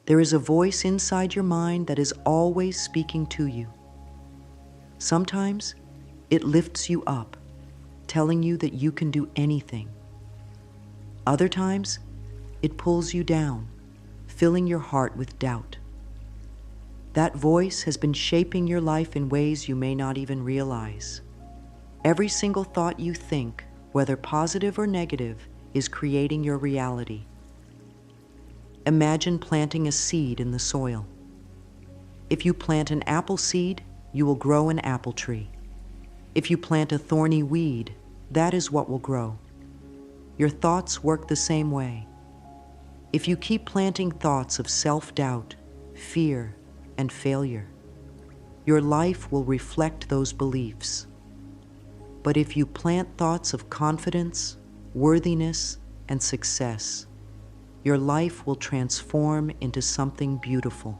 There is a voice inside your mind that is always speaking to you. Sometimes it lifts you up, telling you that you can do anything. Other times, it pulls you down, filling your heart with doubt. That voice has been shaping your life in ways you may not even realize. Every single thought you think, whether positive or negative, is creating your reality. Imagine planting a seed in the soil. If you plant an apple seed, you will grow an apple tree. If you plant a thorny weed, that is what will grow. Your thoughts work the same way. If you keep planting thoughts of self-doubt, fear, and failure, your life will reflect those beliefs. But if you plant thoughts of confidence, worthiness, and success, your life will transform into something beautiful.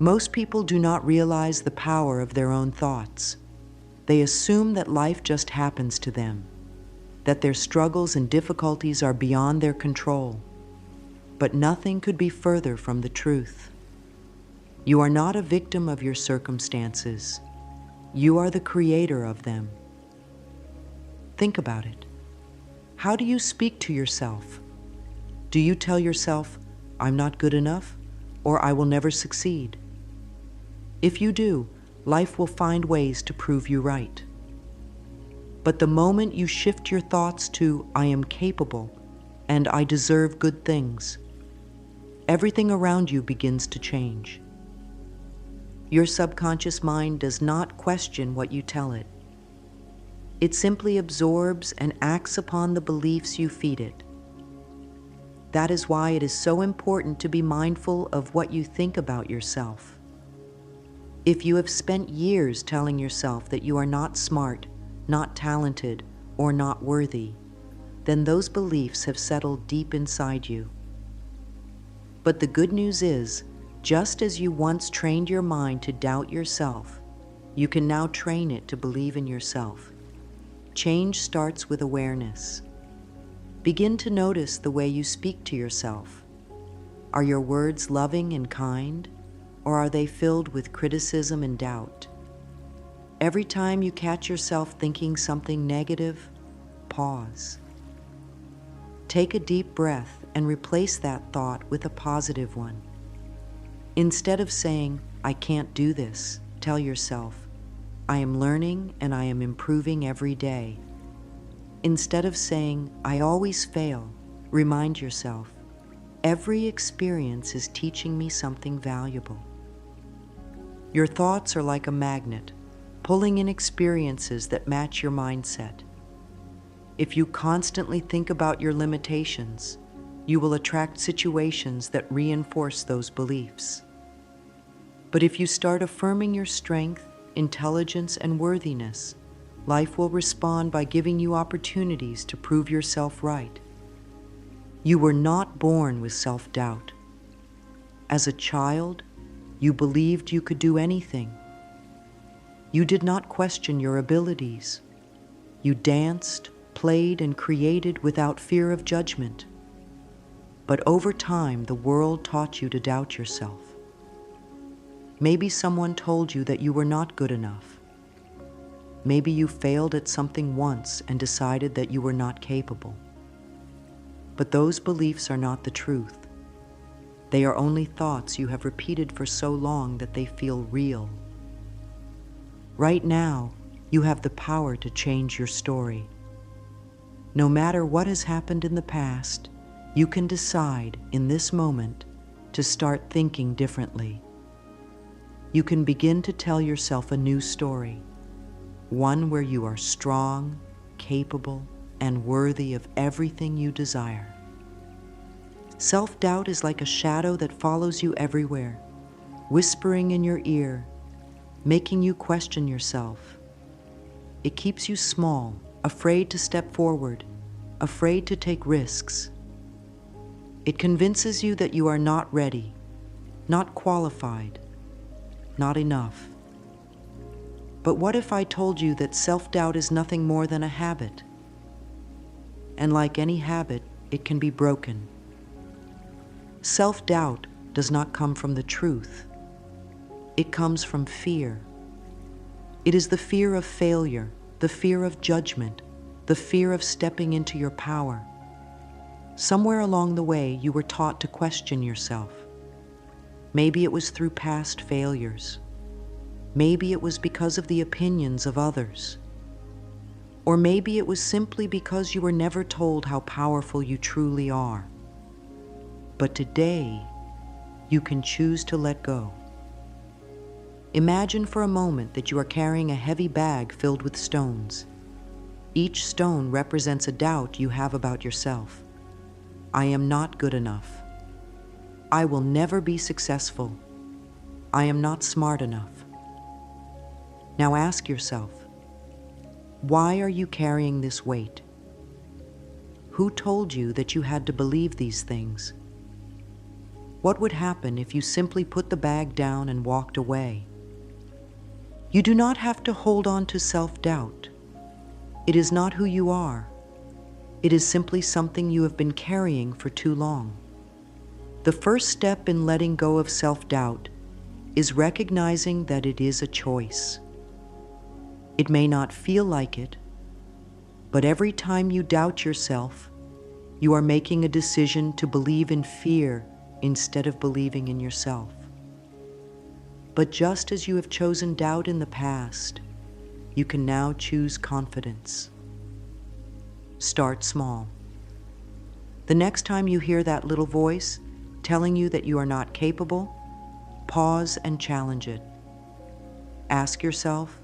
Most people do not realize the power of their own thoughts. They assume that life just happens to them, that their struggles and difficulties are beyond their control. But nothing could be further from the truth. You are not a victim of your circumstances. You are the creator of them. Think about it. How do you speak to yourself? Do you tell yourself, "I'm not good enough," or "I will never succeed"? If you do, life will find ways to prove you right. But the moment you shift your thoughts to "I am capable" and "I deserve good things," everything around you begins to change. Your subconscious mind does not question what you tell it. It simply absorbs and acts upon the beliefs you feed it. That is why it is so important to be mindful of what you think about yourself. If you have spent years telling yourself that you are not smart, not talented, or not worthy, then those beliefs have settled deep inside you. But the good news is, just as you once trained your mind to doubt yourself, you can now train it to believe in yourself. Change starts with awareness. Begin to notice the way you speak to yourself. Are your words loving and kind, or are they filled with criticism and doubt? Every time you catch yourself thinking something negative, pause. Take a deep breath and replace that thought with a positive one. Instead of saying, "I can't do this," tell yourself, "I am learning and I am improving every day." Instead of saying, "I always fail," remind yourself, "Every experience is teaching me something valuable." Your thoughts are like a magnet, pulling in experiences that match your mindset. If you constantly think about your limitations, you will attract situations that reinforce those beliefs. But if you start affirming your strength, intelligence, and worthiness, life will respond by giving you opportunities to prove yourself right. You were not born with self-doubt. As a child, you believed you could do anything. You did not question your abilities. You danced, played, and created without fear of judgment. But over time, the world taught you to doubt yourself. Maybe someone told you that you were not good enough. Maybe you failed at something once and decided that you were not capable. But those beliefs are not the truth. They are only thoughts you have repeated for so long that they feel real. Right now, you have the power to change your story. No matter what has happened in the past, you can decide in this moment to start thinking differently. You can begin to tell yourself a new story, one where you are strong, capable, and worthy of everything you desire. Self-doubt is like a shadow that follows you everywhere, whispering in your ear, making you question yourself. It keeps you small, afraid to step forward, afraid to take risks. It convinces you that you are not ready, not qualified, not enough. But what if I told you that self-doubt is nothing more than a habit? And like any habit, it can be broken. Self-doubt, does not come from the truth. It comes from fear. It is the fear of failure, the fear of judgment, the fear of stepping into your power. Somewhere along the way, you were taught to question yourself. Maybe it was through past failures. Maybe it was because of the opinions of others. Or maybe it was simply because you were never told how powerful you truly are. But today, you can choose to let go. Imagine for a moment that you are carrying a heavy bag filled with stones. Each stone represents a doubt you have about yourself. I am not good enough. I will never be successful. I am not smart enough. Now ask yourself, why are you carrying this weight? Who told you that you had to believe these things? What would happen if you simply put the bag down and walked away? You do not have to hold on to self-doubt. It is not who you are. It is simply something you have been carrying for too long. The first step in letting go of self-doubt is recognizing that it is a choice. It may not feel like it, but every time you doubt yourself, you are making a decision to believe in fear instead of believing in yourself. But just as you have chosen doubt in the past, you can now choose confidence. Start small. The next time you hear that little voice telling you that you are not capable, pause and challenge it. Ask yourself,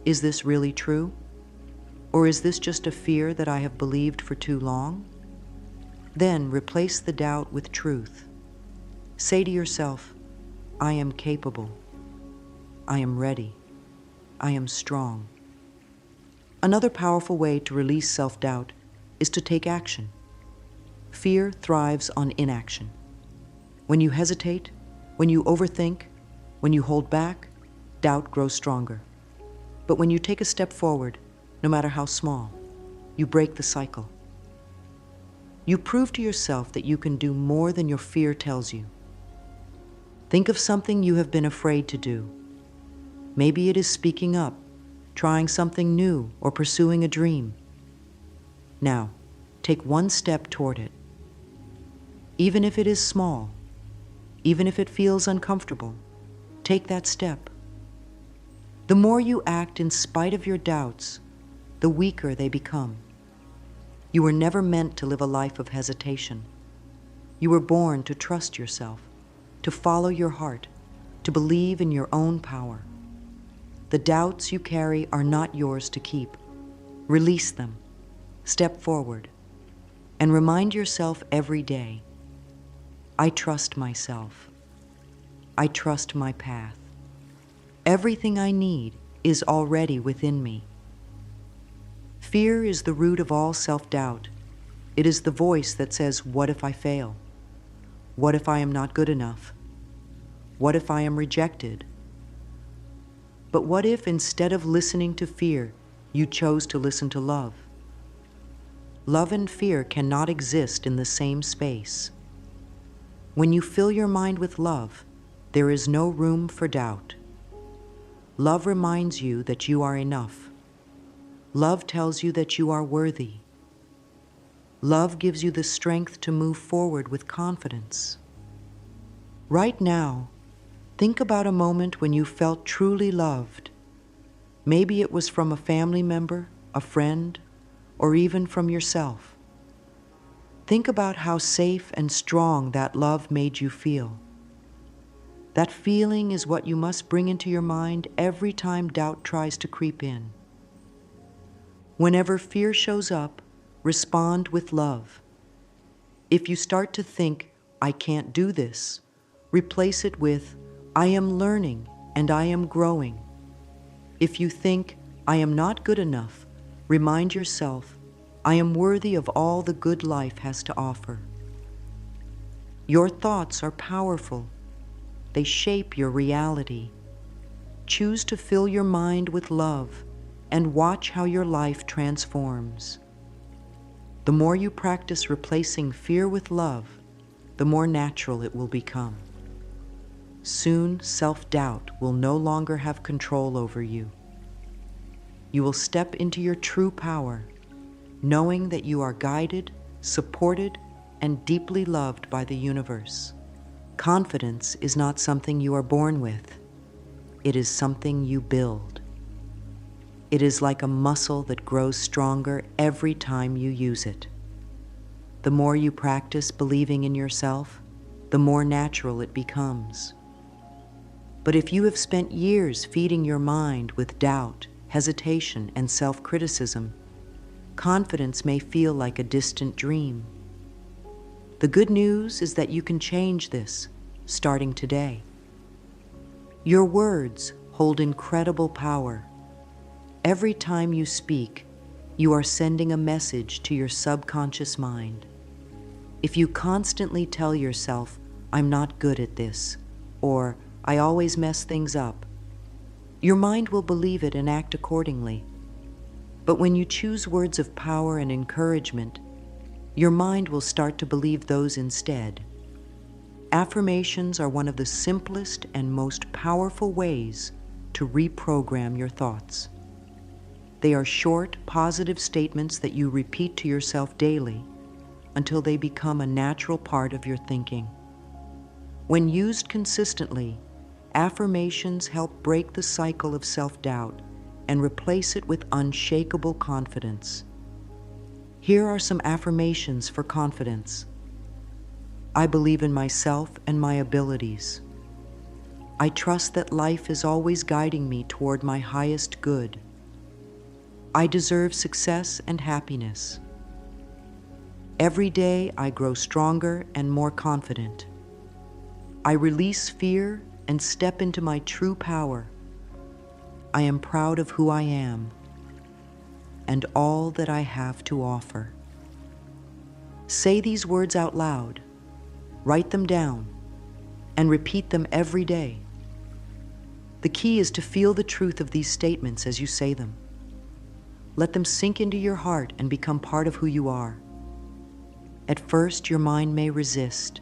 is this really true? Or is this just a fear that I have believed for too long? Then replace the doubt with truth. Say to yourself, I am capable. I am ready. I am strong. Another powerful way to release self-doubt is to take action. Fear thrives on inaction. When you hesitate, when you overthink, when you hold back, doubt grows stronger. But when you take a step forward, no matter how small, you break the cycle. You prove to yourself that you can do more than your fear tells you. Think of something you have been afraid to do. Maybe it is speaking up, trying something new, or pursuing a dream. Now, take one step toward it. Even if it is small, even if it feels uncomfortable, take that step. The more you act in spite of your doubts, the weaker they become. You were never meant to live a life of hesitation. You were born to trust yourself, to follow your heart, to believe in your own power. The doubts you carry are not yours to keep. Release them, step forward, and remind yourself every day, I trust myself. I trust my path. Everything I need is already within me. Fear is the root of all self-doubt. It is the voice that says, what if I fail? What if I am not good enough? What if I am rejected? But what if instead of listening to fear, you chose to listen to love? Love and fear cannot exist in the same space. When you fill your mind with love, there is no room for doubt. Love reminds you that you are enough. Love tells you that you are worthy. Love gives you the strength to move forward with confidence. Right now, think about a moment when you felt truly loved. Maybe it was from a family member, a friend, or even from yourself. Think about how safe and strong that love made you feel. That feeling is what you must bring into your mind every time doubt tries to creep in. Whenever fear shows up, respond with love. If you start to think, I can't do this, replace it with, I am learning and I am growing. If you think, I am not good enough, remind yourself, I am worthy of all the good life has to offer. Your thoughts are powerful. They shape your reality. Choose to fill your mind with love and watch how your life transforms. The more you practice replacing fear with love, the more natural it will become. Soon, self-doubt will no longer have control over you. You will step into your true power, knowing that you are guided, supported, and deeply loved by the universe. Confidence is not something you are born with. It is something you build. It is like a muscle that grows stronger every time you use it. The more you practice believing in yourself, the more natural it becomes. But if you have spent years feeding your mind with doubt, hesitation, and self-criticism, confidence may feel like a distant dream. The good news is that you can change this, starting today. Your words hold incredible power. Every time you speak, you are sending a message to your subconscious mind. If you constantly tell yourself, "I'm not good at this," or "I always mess things up," your mind will believe it and act accordingly. But when you choose words of power and encouragement, your mind will start to believe those instead. Affirmations are one of the simplest and most powerful ways to reprogram your thoughts. They are short, positive statements that you repeat to yourself daily until they become a natural part of your thinking. When used consistently, affirmations help break the cycle of self-doubt and replace it with unshakable confidence. Here are some affirmations for confidence. I believe in myself and my abilities. I trust that life is always guiding me toward my highest good. I deserve success and happiness. Every day I grow stronger and more confident. I release fear and step into my true power. I am proud of who I am and all that I have to offer. Say these words out loud, write them down, and repeat them every day. The key is to feel the truth of these statements as you say them. Let them sink into your heart and become part of who you are. At first, your mind may resist.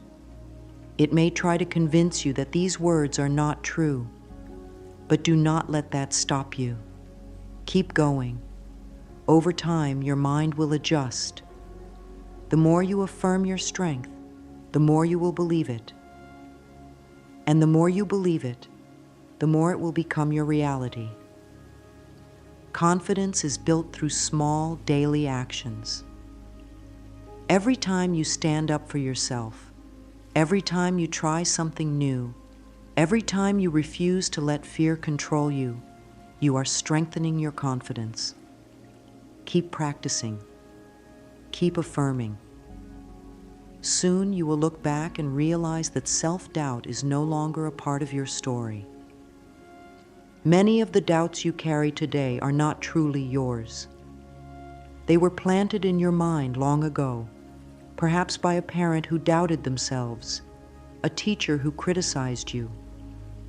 It may try to convince you that these words are not true, but do not let that stop you. Keep going. Over time, your mind will adjust. The more you affirm your strength, the more you will believe it. And the more you believe it, the more it will become your reality. Confidence is built through small, daily actions. Every time you stand up for yourself, every time you try something new, every time you refuse to let fear control you, you are strengthening your confidence. Keep practicing. Keep affirming. Soon you will look back and realize that self-doubt is no longer a part of your story. Many of the doubts you carry today are not truly yours. They were planted in your mind long ago, perhaps by a parent who doubted themselves, a teacher who criticized you,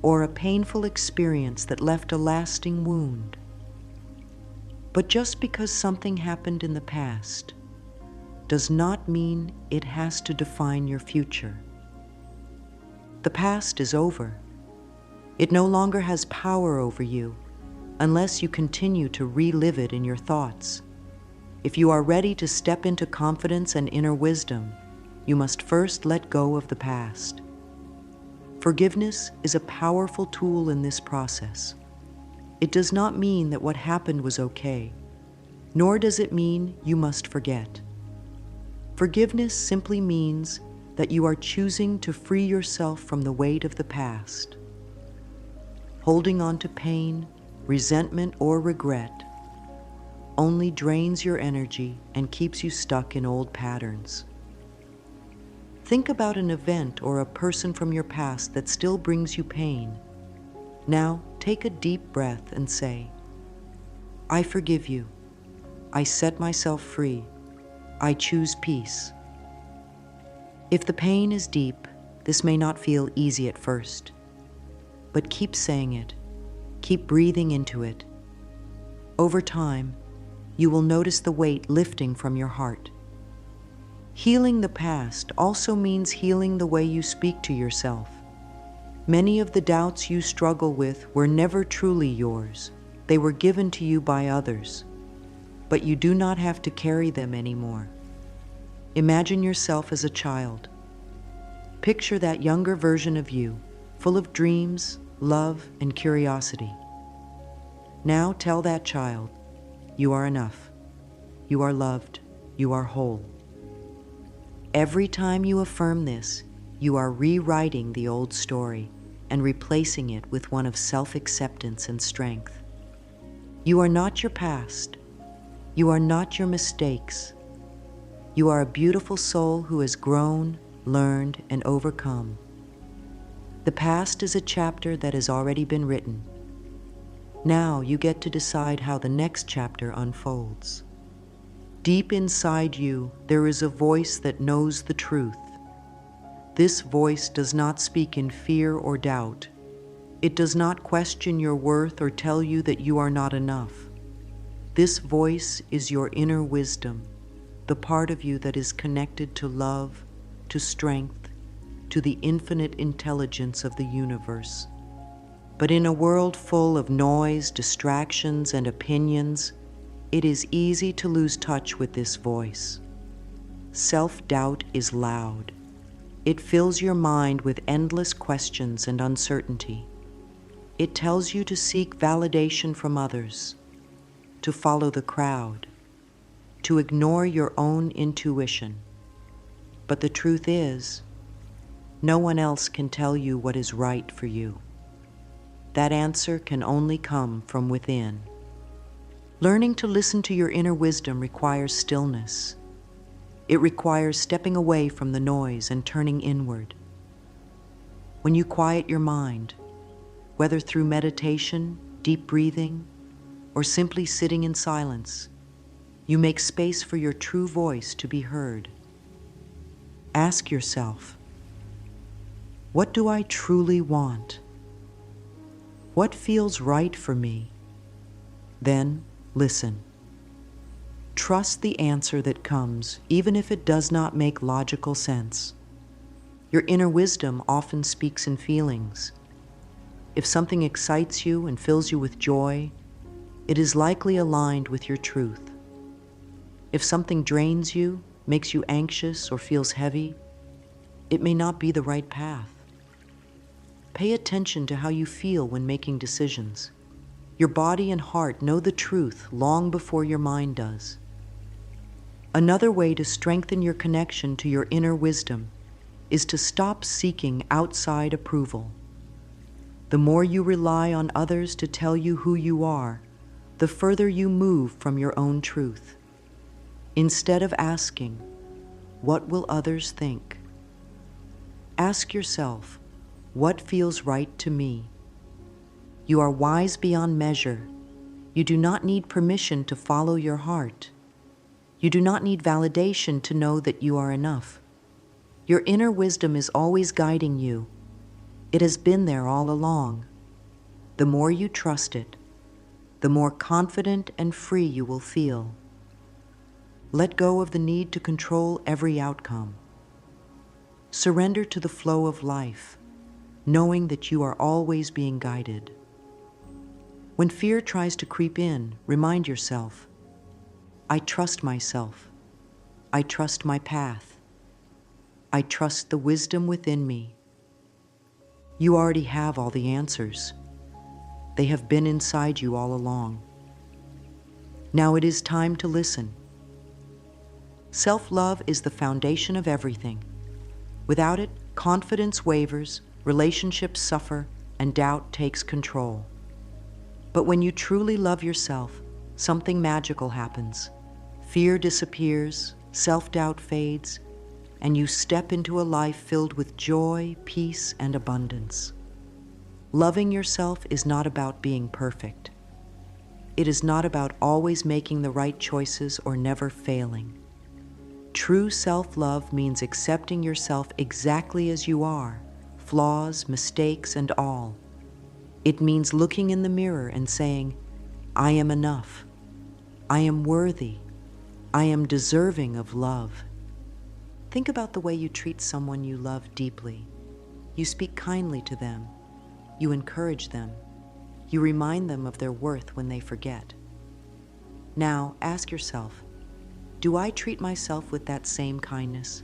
or a painful experience that left a lasting wound. But just because something happened in the past does not mean it has to define your future. The past is over. It no longer has power over you unless you continue to relive it in your thoughts. If you are ready to step into confidence and inner wisdom, you must first let go of the past. Forgiveness is a powerful tool in this process. It does not mean that what happened was okay, nor does it mean you must forget. Forgiveness simply means that you are choosing to free yourself from the weight of the past. Holding on to pain, resentment, or regret only drains your energy and keeps you stuck in old patterns. Think about an event or a person from your past that still brings you pain. Now, take a deep breath and say, I forgive you. I set myself free. I choose peace. If the pain is deep, this may not feel easy at first, but keep saying it. Keep breathing into it. Over time, you will notice the weight lifting from your heart. Healing the past also means healing the way you speak to yourself. Many of the doubts you struggle with were never truly yours. They were given to you by others, but you do not have to carry them anymore. Imagine yourself as a child. Picture that younger version of you, full of dreams, love, and curiosity. Now tell that child, you are enough. You are loved. You are whole. Every time you affirm this, you are rewriting the old story and replacing it with one of self-acceptance and strength. You are not your past. You are not your mistakes. You are a beautiful soul who has grown, learned, and overcome. The past is a chapter that has already been written. Now you get to decide how the next chapter unfolds. Deep inside you, there is a voice that knows the truth. This voice does not speak in fear or doubt. It does not question your worth or tell you that you are not enough. This voice is your inner wisdom, the part of you that is connected to love, to strength, to the infinite intelligence of the universe. But in a world full of noise, distractions, and opinions, it is easy to lose touch with this voice. Self-doubt is loud. It fills your mind with endless questions and uncertainty. It tells you to seek validation from others, to follow the crowd, to ignore your own intuition. But the truth is, no one else can tell you what is right for you. That answer can only come from within. Learning to listen to your inner wisdom requires stillness. It requires stepping away from the noise and turning inward. When you quiet your mind, whether through meditation, deep breathing, or simply sitting in silence, you make space for your true voice to be heard. Ask yourself, what do I truly want? What feels right for me? Then listen. Trust the answer that comes, even if it does not make logical sense. Your inner wisdom often speaks in feelings. If something excites you and fills you with joy, it is likely aligned with your truth. If something drains you, makes you anxious, or feels heavy, it may not be the right path. Pay attention to how you feel when making decisions. Your body and heart know the truth long before your mind does. Another way to strengthen your connection to your inner wisdom is to stop seeking outside approval. The more you rely on others to tell you who you are, the further you move from your own truth. Instead of asking, what will others think? Ask yourself, what feels right to me? You are wise beyond measure. You do not need permission to follow your heart. You do not need validation to know that you are enough. Your inner wisdom is always guiding you. It has been there all along. The more you trust it, the more confident and free you will feel. Let go of the need to control every outcome. Surrender to the flow of life, knowing that you are always being guided. When fear tries to creep in, remind yourself, I trust myself. I trust my path. I trust the wisdom within me. You already have all the answers. They have been inside you all along. Now it is time to listen. Self-love is the foundation of everything. Without it, confidence wavers, relationships suffer, and doubt takes control. But when you truly love yourself, something magical happens. Fear disappears, self-doubt fades, and you step into a life filled with joy, peace, and abundance. Loving yourself is not about being perfect. It is not about always making the right choices or never failing. True self-love means accepting yourself exactly as you are, flaws, mistakes, and all. It means looking in the mirror and saying, I am enough. I am worthy. I am deserving of love. Think about the way you treat someone you love deeply. You speak kindly to them. You encourage them. You remind them of their worth when they forget. Now, ask yourself, do I treat myself with that same kindness?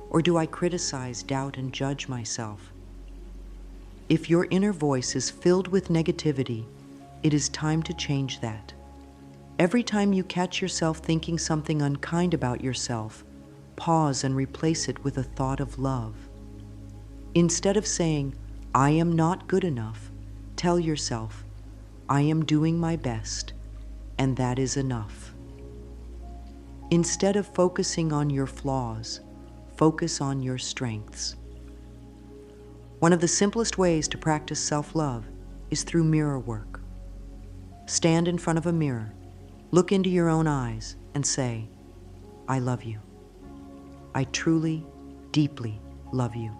Or do I criticize, doubt, and judge myself? If your inner voice is filled with negativity, it is time to change that. Every time you catch yourself thinking something unkind about yourself, pause and replace it with a thought of love. Instead of saying, I am not good enough, tell yourself, I am doing my best, and that is enough. Instead of focusing on your flaws, focus on your strengths. One of the simplest ways to practice self-love is through mirror work. Stand in front of a mirror, look into your own eyes, and say, I love you. I truly, deeply love you.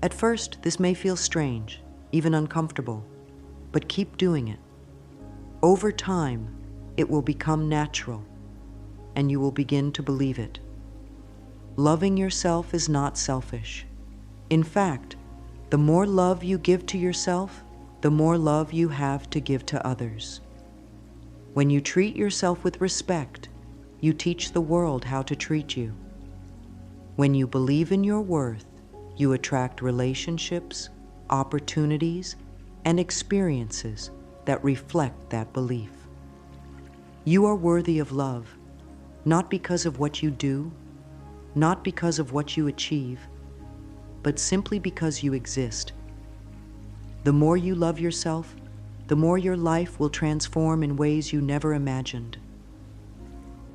At first, this may feel strange, even uncomfortable, but keep doing it. Over time, it will become natural, and you will begin to believe it. Loving yourself is not selfish. In fact, the more love you give to yourself, the more love you have to give to others. When you treat yourself with respect, you teach the world how to treat you. When you believe in your worth, you attract relationships, opportunities, and experiences that reflect that belief. You are worthy of love, not because of what you do, not because of what you achieve, but simply because you exist. The more you love yourself, the more your life will transform in ways you never imagined.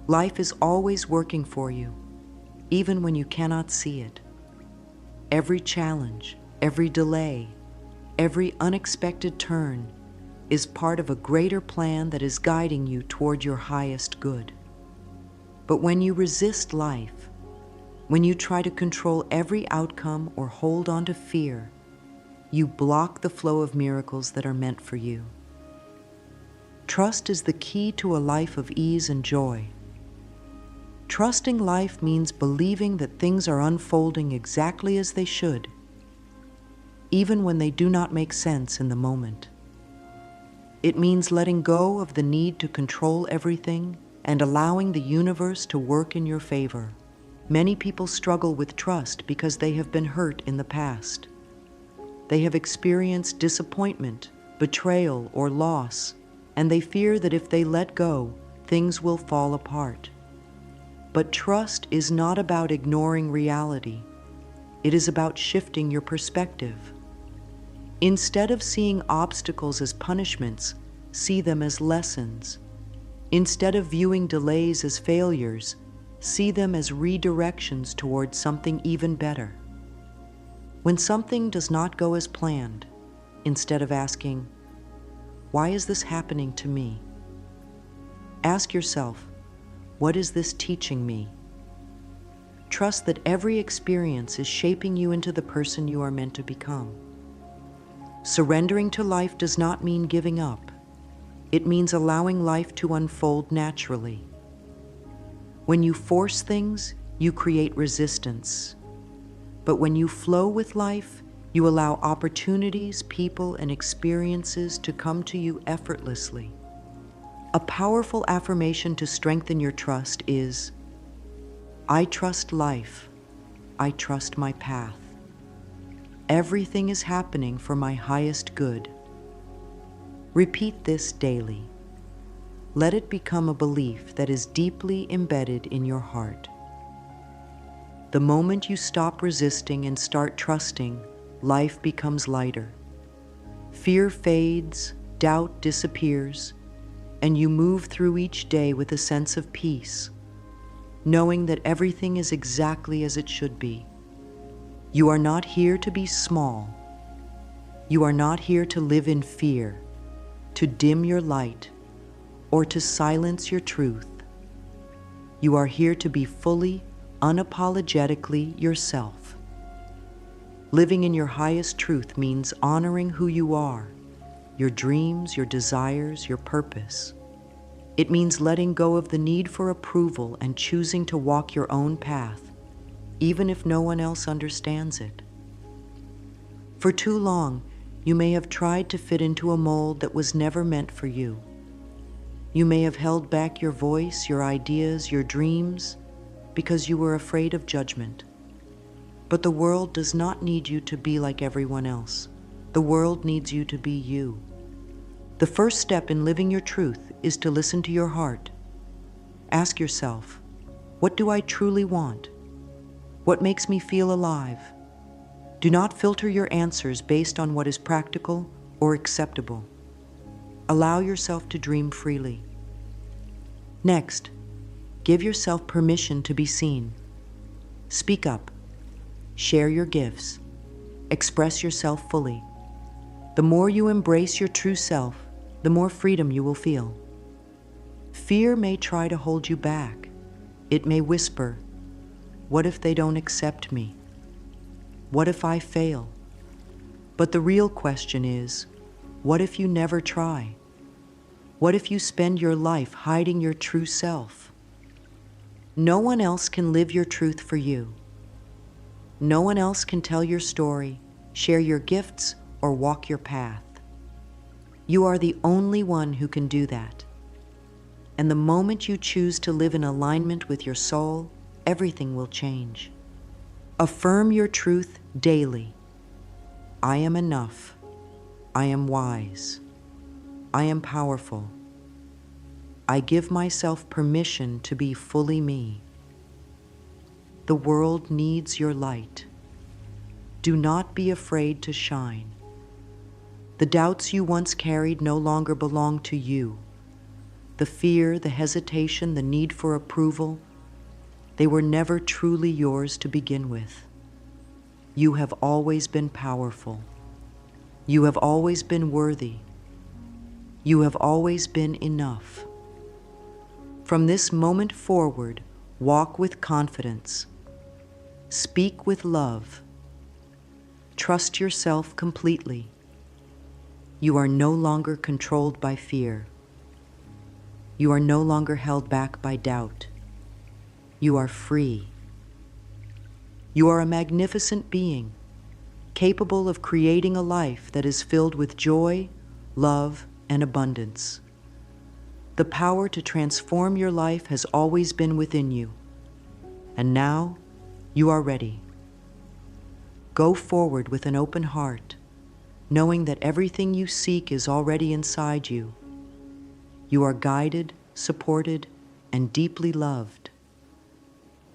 Life is always working for you, even when you cannot see it. Every challenge, every delay, every unexpected turn is part of a greater plan that is guiding you toward your highest good. But when you resist life, when you try to control every outcome or hold on to fear, you block the flow of miracles that are meant for you. Trust is the key to a life of ease and joy. Trusting life means believing that things are unfolding exactly as they should, even when they do not make sense in the moment. It means letting go of the need to control everything and allowing the universe to work in your favor. Many people struggle with trust because they have been hurt in the past. They have experienced disappointment, betrayal, or loss, and they fear that if they let go, things will fall apart. But trust is not about ignoring reality. It is about shifting your perspective. Instead of seeing obstacles as punishments, see them as lessons. Instead of viewing delays as failures, see them as redirections towards something even better. When something does not go as planned, instead of asking, why is this happening to me? Ask yourself, what is this teaching me? Trust that every experience is shaping you into the person you are meant to become. Surrendering to life does not mean giving up. It means allowing life to unfold naturally. When you force things, you create resistance. But when you flow with life, you allow opportunities, people, and experiences to come to you effortlessly. A powerful affirmation to strengthen your trust is, I trust life. I trust my path. Everything is happening for my highest good. Repeat this daily. Let it become a belief that is deeply embedded in your heart. The moment you stop resisting and start trusting, life becomes lighter. Fear fades, doubt disappears, and you move through each day with a sense of peace, knowing that everything is exactly as it should be. You are not here to be small. You are not here to live in fear, to dim your light, or to silence your truth. You are here to be fully, unapologetically yourself. Living in your highest truth means honoring who you are, your dreams, your desires, your purpose. It means letting go of the need for approval and choosing to walk your own path, even if no one else understands it. For too long, you may have tried to fit into a mold that was never meant for you. You may have held back your voice, your ideas, your dreams, because you were afraid of judgment. But the world does not need you to be like everyone else. The world needs you to be you. The first step in living your truth is to listen to your heart. Ask yourself, what do I truly want? What makes me feel alive? Do not filter your answers based on what is practical or acceptable. Allow yourself to dream freely. Next, give yourself permission to be seen. Speak up. Share your gifts. Express yourself fully. The more you embrace your true self, the more freedom you will feel. Fear may try to hold you back. It may whisper, "What if they don't accept me? What if I fail?" But the real question is, what if you never try? What if you spend your life hiding your true self? No one else can live your truth for you. No one else can tell your story, share your gifts, or walk your path. You are the only one who can do that. And the moment you choose to live in alignment with your soul, everything will change. Affirm your truth daily. I am enough. I am wise. I am powerful. I give myself permission to be fully me. The world needs your light. Do not be afraid to shine. The doubts you once carried no longer belong to you. The fear, the hesitation, the need for approval, they were never truly yours to begin with. You have always been powerful. You have always been worthy. You have always been enough. From this moment forward, walk with confidence. Speak with love. Trust yourself completely. You are no longer controlled by fear. You are no longer held back by doubt. You are free. You are a magnificent being, capable of creating a life that is filled with joy, love, and abundance. The power to transform your life has always been within you, and now you are ready. Go forward with an open heart, knowing that everything you seek is already inside you. You are guided, supported, and deeply loved.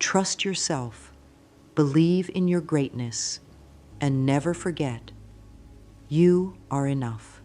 Trust yourself, believe in your greatness, and never forget, you are enough.